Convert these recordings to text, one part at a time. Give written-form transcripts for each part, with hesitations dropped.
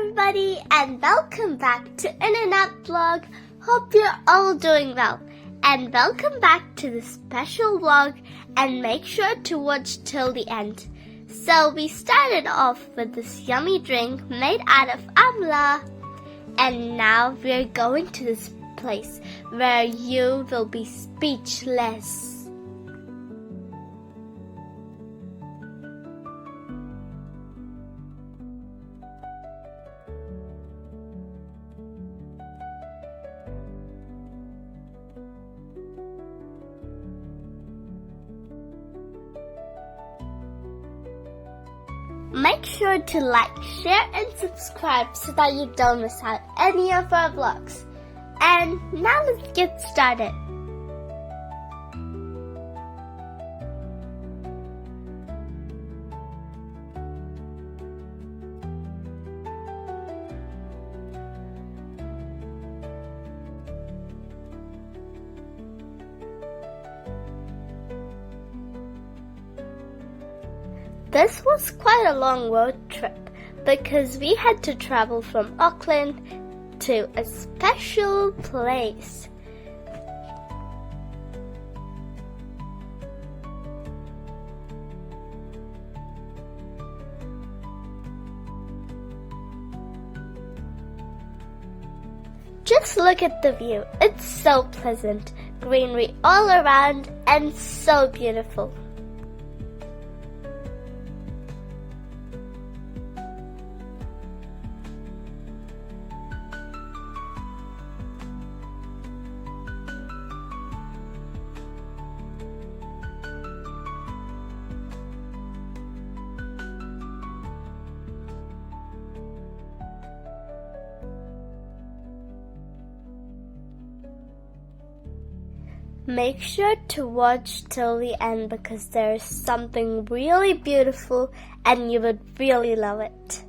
everybody, and welcome back to In and Out Vlog. Hope you're all doing well, and welcome back to this special vlog, and make sure to watch till the end. So we started off with this yummy drink made out of amla, and now we're going to this place where you will be speechless. Make sure to like, share and subscribe so that you don't miss out any of our vlogs. And now let's get started. This was quite a long road trip because we had to travel from Auckland to a special place. Just look at the view. It's so pleasant. Greenery all around and so beautiful. Make sure to watch till the end because there is something really beautiful and you would really love it.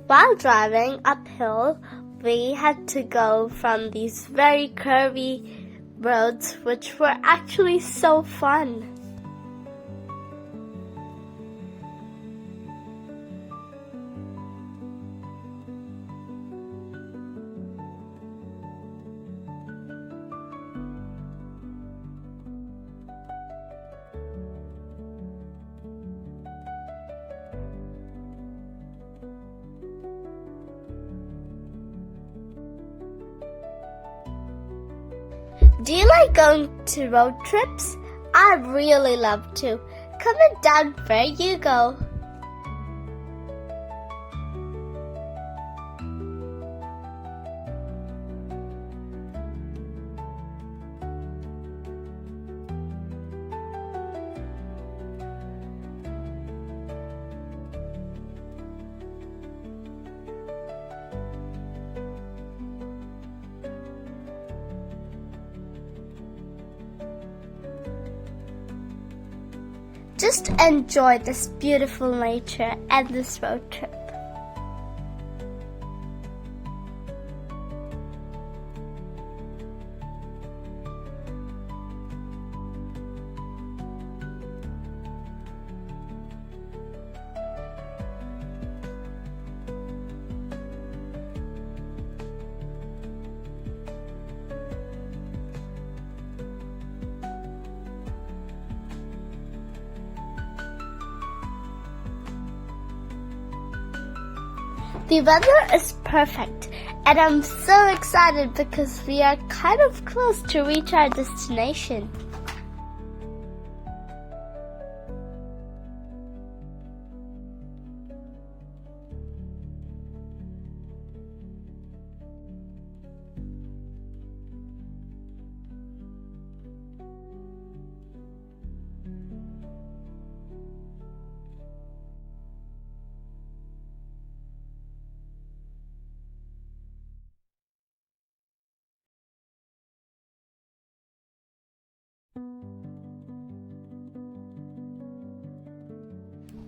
While driving uphill, we had to go from these very curvy roads, which were actually so fun. Do you like going to road trips? I really love to. Comment down where you go. Just enjoy this beautiful nature and this road trip. The weather is perfect, and I'm so excited because we are kind of close to reach our destination.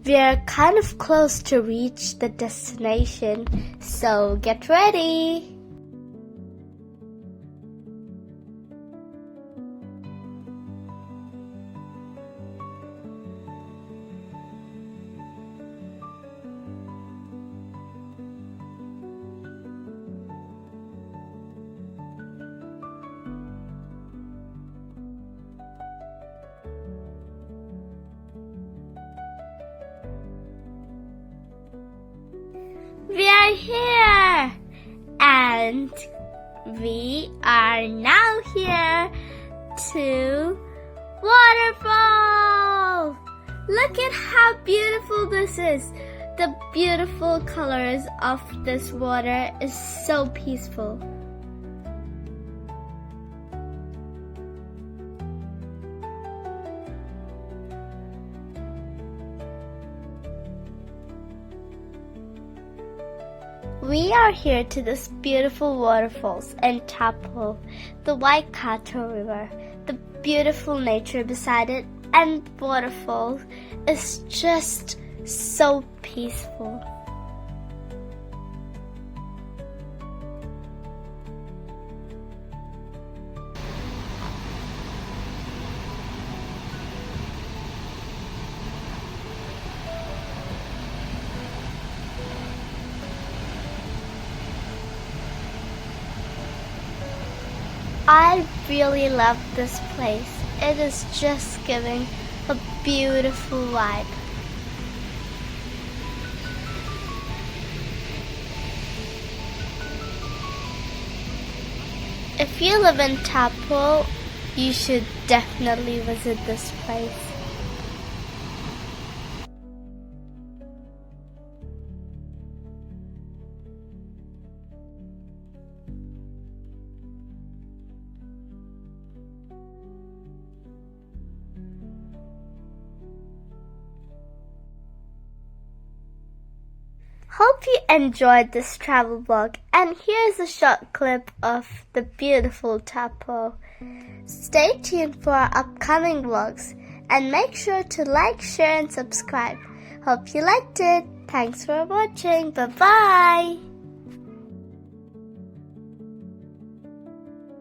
We're kind of close to reach the destination, so get ready! We are here! And we are now here to Waterfall! Look at how beautiful this is! The beautiful colors of this water is so peaceful. We are here to this beautiful waterfalls in Taupō, the Waikato River. The beautiful nature beside it and the waterfall is just so peaceful. I really love this place. It is just giving a beautiful vibe. If you live in Taupō, you should definitely visit this place. Hope you enjoyed this travel vlog, and here's a short clip of the beautiful Taupō. Stay tuned for our upcoming vlogs and make sure to like, share and subscribe. Hope you liked it. Thanks for watching. Bye bye.